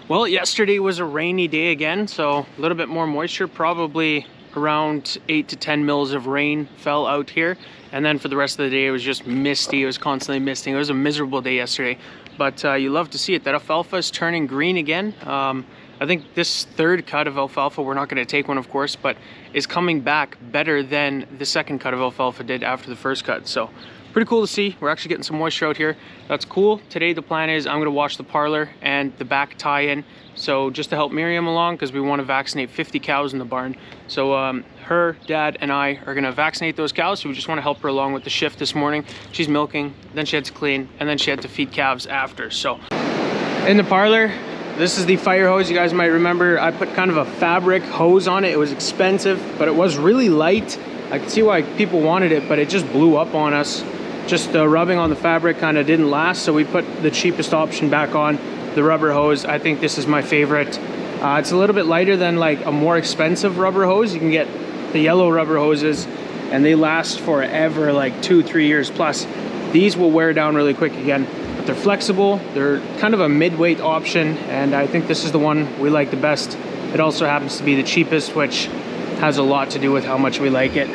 Well, yesterday was a rainy day again, so a little bit more moisture, probably around 8 to 10 mils of rain fell out here. And then for the rest of the day, it was just misty. It was constantly misting. It was a miserable day yesterday, but you love to see it. That alfalfa is turning green again. I think this third cut of alfalfa, we're not going to take one, of course, but is coming back better than the second cut of alfalfa did after the first cut. So pretty cool to see. We're actually getting some moisture out here. That's cool. Today the plan is I'm going to wash the parlor and the back tie-in. So just to help Miriam along, because we want to vaccinate 50 cows in the barn. So her, dad, and I are going to vaccinate those cows. So we just want to help her along with the shift this morning. She's milking, then she had to clean, and then she had to feed calves after. So in the parlor, this is the fire hose. You guys might remember I put kind of a fabric hose on it. It was expensive, but it was really light. I could see why people wanted it, but it just blew up on us. Just rubbing on the fabric kind of didn't last, so we put the cheapest option back on, the rubber hose. I think this is my favorite. It's a little bit lighter than like a more expensive rubber hose. You can get the yellow rubber hoses and they last forever, like 2-3 years plus. These will wear down really quick again, but they're flexible. They're kind of a mid-weight option, and I think this is the one we like the best. It also happens to be the cheapest, which has a lot to do with how much we like it.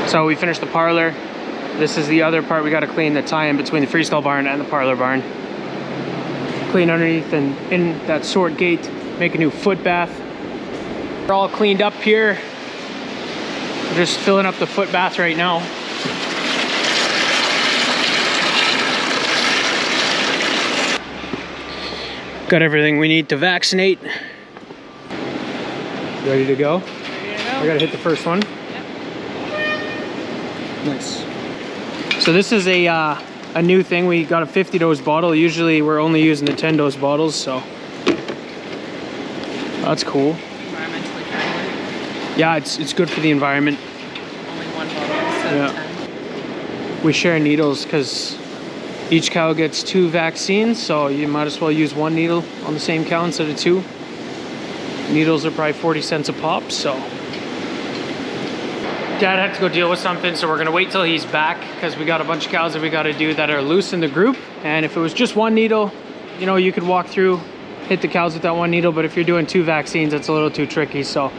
So we finished the parlor. This is the other part we got to clean, the tie-in between the freestall barn and the parlor barn. Clean underneath and in that sort gate, make a new foot bath. We're all cleaned up here. We're just filling up the foot bath right now. Got everything we need to vaccinate. Ready to go? I gotta hit the first one. Nice. So this is a new thing. We got a 50 dose bottle. Usually we're only using the 10 dose bottles, so that's cool. Environmentally friendly. Yeah, it's good for the environment. Only one bottle instead of 10. We share needles because each cow gets 2 vaccines, so you might as well use 1 needle on the same cow instead of 2. Needles are probably 40 cents a pop, so. Dad had to go deal with something, so we're gonna wait till he's back because we got a bunch of cows that we got to do that are loose in the group. And if it was just 1 needle, you know, you could walk through, hit the cows with that 1 needle, but if you're doing 2 vaccines, it's a little too tricky. So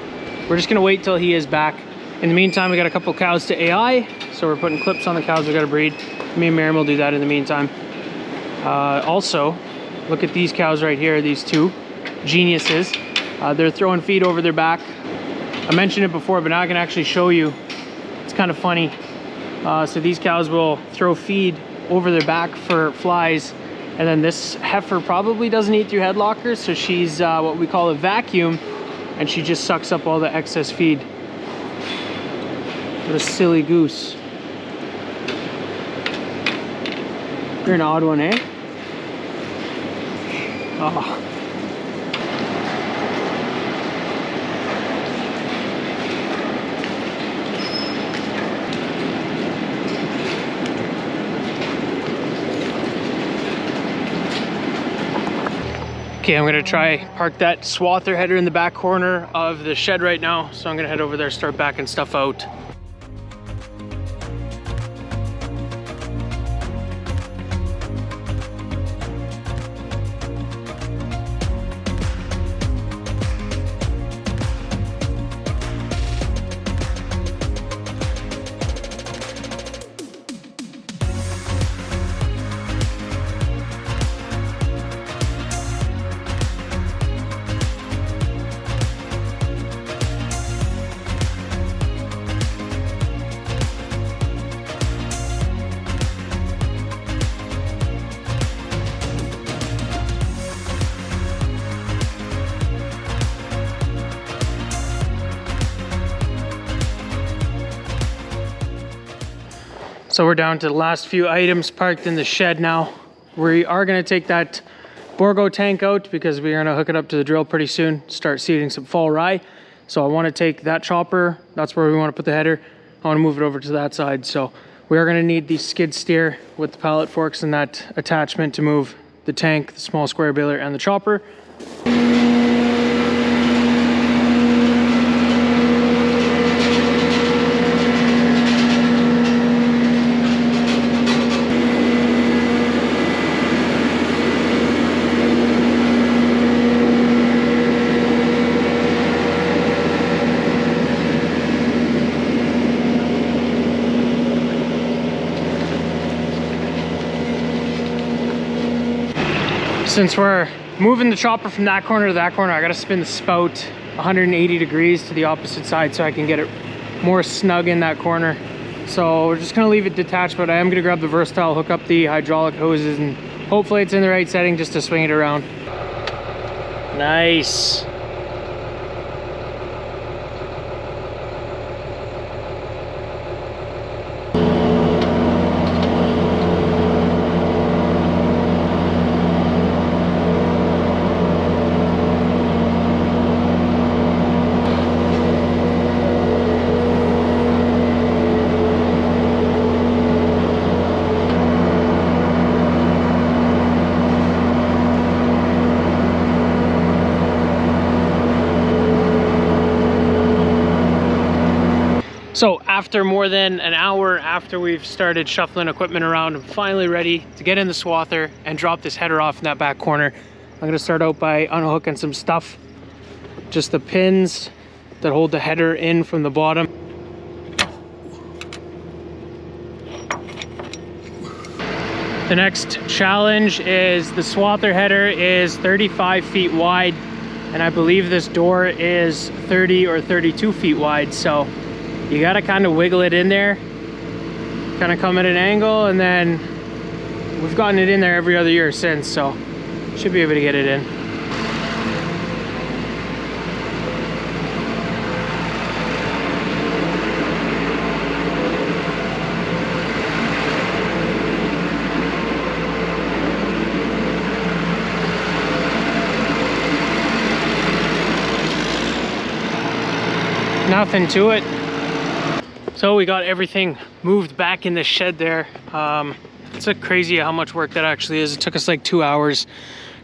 we're just gonna wait till he is back. In the meantime, we got a couple cows to AI, so we're putting clips on the cows we got to breed. Me and Miriam will do that in the meantime. Also, look at these cows right here, these 2 geniuses. They're throwing feed over their back. I mentioned it before, but now I can actually show you. It's kind of funny. So these cows will throw feed over their back for flies, and then this heifer probably doesn't eat through head lockers, so she's what we call a vacuum, and she just sucks up all the excess feed. What a silly goose. You're an odd one, eh? Oh. Okay, I'm gonna try park that Swather header in the back corner of the shed right now. So I'm gonna head over there, start backing stuff out. So we're down to the last few items parked in the shed now. We are gonna take that Borgo tank out because we're gonna hook it up to the drill pretty soon, start seeding some fall rye. So I wanna take that chopper, that's where we wanna put the header. I wanna move it over to that side. So we are gonna need the skid steer with the pallet forks and that attachment to move the tank, the small square baler, and the chopper. Since we're moving the chopper from that corner to that corner, I gotta spin the spout 180 degrees to the opposite side so I can get it more snug in that corner. So we're just gonna leave it detached, but I am gonna grab the Versatile, hook up the hydraulic hoses, and hopefully it's in the right setting just to swing it around. Nice. So after more than an hour after we've started shuffling equipment around, I'm finally ready to get in the swather and drop this header off in that back corner. I'm gonna start out by unhooking some stuff. Just the pins that hold the header in from the bottom. The next challenge is the swather header is 35 feet wide, and I believe this door is 30 or 32 feet wide. So you gotta kind of wiggle it in there, kind of come at an angle, and then we've gotten it in there every other year since, so should be able to get it in. Nothing to it. So we got everything moved back in the shed there. It's crazy how much work that actually is. It took us like 2 hours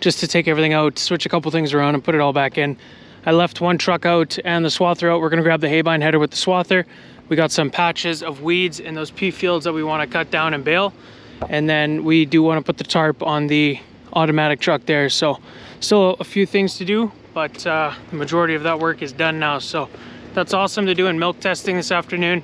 just to take everything out, switch a couple things around, and put it all back in. I left one truck out and the swather out. We're gonna grab the haybine header with the swather. We got some patches of weeds in those pea fields that we wanna cut down and bale. And then we do wanna put the tarp on the automatic truck there. So still a few things to do, but the majority of that work is done now. So that's awesome to do in milk testing this afternoon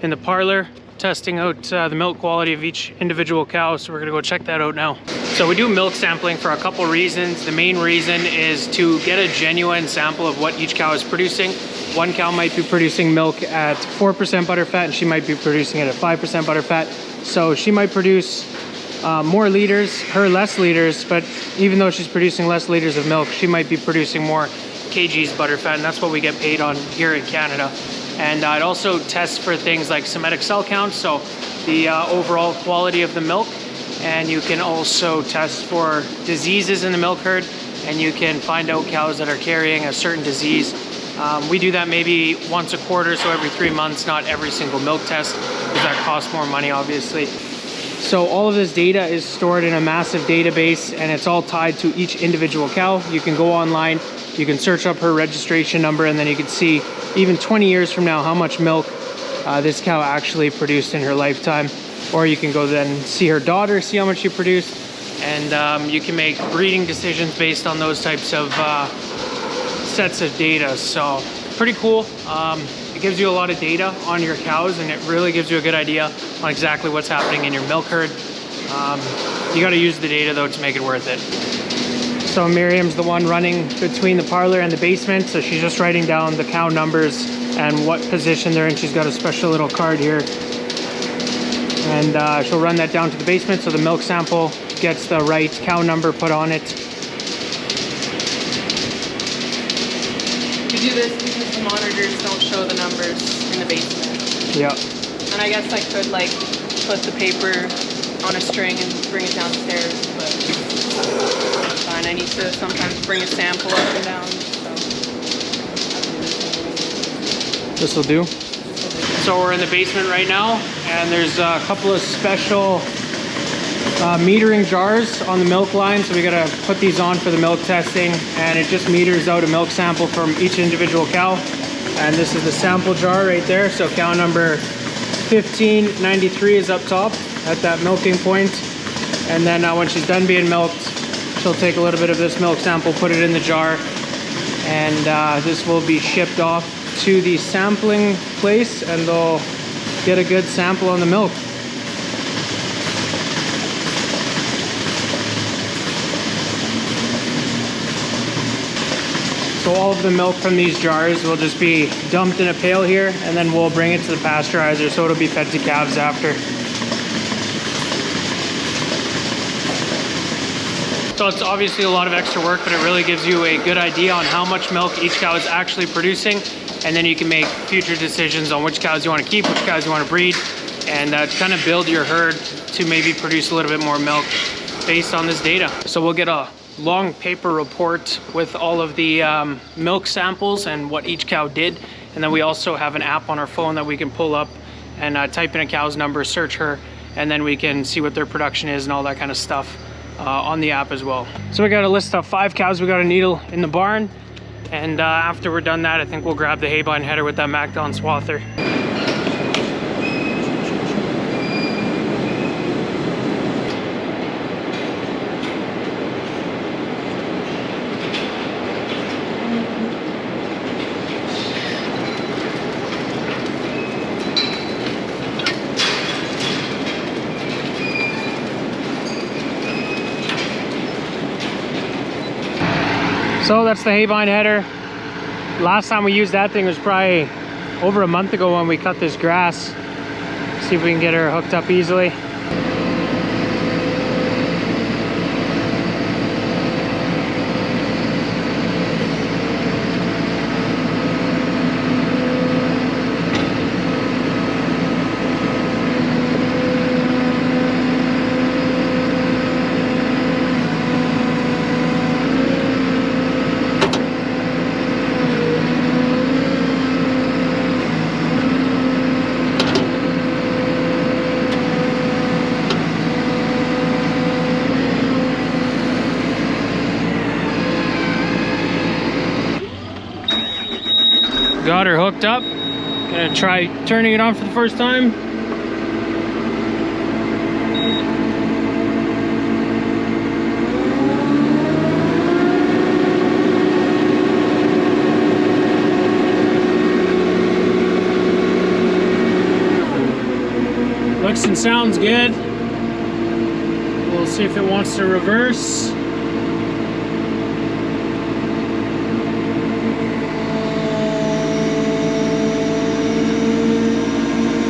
in the parlor, testing out the milk quality of each individual cow. So we're gonna go check that out now. So we do milk sampling for a couple reasons. The main reason is to get a genuine sample of what each cow is producing. One cow might be producing milk at 4% butterfat and she might be producing it at 5% butterfat. So she might produce more liters, her less liters, but even though she's producing less liters of milk, she might be producing more kgs butterfat, and that's what we get paid on here in Canada. And it also tests for things like somatic cell count, so the overall quality of the milk. And you can also test for diseases in the milk herd, and you can find out cows that are carrying a certain disease. We do that maybe once a quarter, so every 3 months, not every single milk test, because that costs more money, obviously. So all of this data is stored in a massive database, and it's all tied to each individual cow. You can go online, you can search up her registration number, and then you can see even 20 years from now how much milk this cow actually produced in her lifetime. Or you can go then see her daughter, see how much she produced, and you can make breeding decisions based on those types of sets of data. So pretty cool. It gives you a lot of data on your cows, and it really gives you a good idea on exactly what's happening in your milk herd. You got to use the data though to make it worth it. So Miriam's the one running between the parlor and the basement, so she's just writing down the cow numbers and what position they're in. She's got a special little card here, and she'll run that down to the basement so the milk sample gets the right cow number put on it. We do this because the monitors don't show the numbers in the basement. Yeah. And I guess I could like put the paper on a string and bring it downstairs, but it's fine. I need to sometimes bring a sample up and down, so. This will do. So we're in the basement right now, and there's a couple of special metering jars on the milk line. So we gotta put these on for the milk testing, and it just meters out a milk sample from each individual cow. And this is the sample jar right there. So cow number 1593 is up top at that milking point. And then when she's done being milked, she'll take a little bit of this milk sample, put it in the jar, and this will be shipped off to the sampling place, and they'll get a good sample on the milk. So all of the milk from these jars will just be dumped in a pail here, and then we'll bring it to the pasteurizer, so it'll be fed to calves after. So it's obviously a lot of extra work, but it really gives you a good idea on how much milk each cow is actually producing, and then you can make future decisions on which cows you want to keep, which cows you want to breed, and kind of build your herd to maybe produce a little bit more milk based on this data. So we'll get a long paper report with all of the milk samples and what each cow did, and then we also have an app on our phone that we can pull up and type in a cow's number, search her, and then we can see what their production is and all that kind of stuff on the app as well. So we got a list of 5 cows we got to needle in the barn, and after we're done that, I think we'll grab the haybine header with that Macdon swather. So that's the haybine header. Last time we used that thing was probably over a month ago when we cut this grass. See if we can get her hooked up easily. Got her hooked up. Gonna try turning it on for the first time. Looks and sounds good. We'll see if it wants to reverse.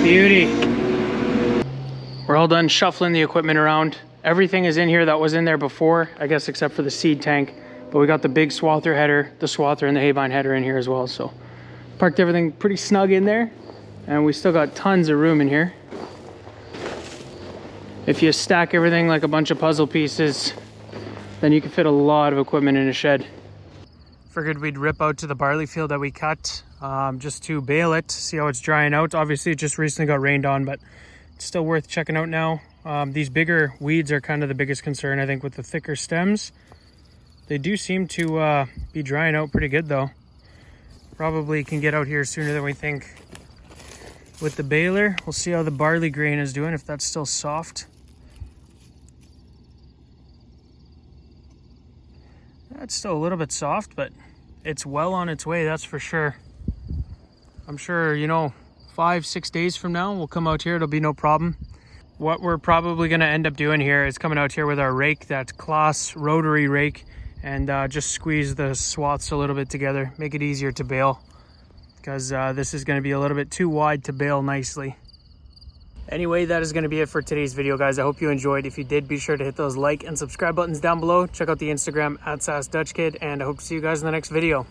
Beauty. We're all done shuffling the equipment around. Everything is in here that was in there before, I guess, except for the seed tank. But we got the big swather header, the swather, and the haybine header in here as well. So parked everything pretty snug in there, and we still got tons of room in here. If you stack everything like a bunch of puzzle pieces, then you can fit a lot of equipment in a shed. Figured we'd rip out to the barley field that we cut just to bale it, see how it's drying out. Obviously it just recently got rained on, but it's still worth checking out now. These bigger weeds are kind of the biggest concern, I think, with the thicker stems. They do seem to be drying out pretty good though. Probably can get out here sooner than we think with the baler. We'll see how the barley grain is doing, if that's still soft. It's still a little bit soft, but it's well on its way, that's for sure. I'm sure, you know, 5-6 days from now, we'll come out here, it'll be no problem. What we're probably gonna end up doing here is coming out here with our rake, that Claas rotary rake, and just squeeze the swaths a little bit together, make it easier to bale, because this is gonna be a little bit too wide to bale nicely. Anyway, that is going to be it for today's video, guys. I hope you enjoyed. If you did, be sure to hit those like and subscribe buttons down below. Check out the Instagram @SassDutchKid, and I hope to see you guys in the next video.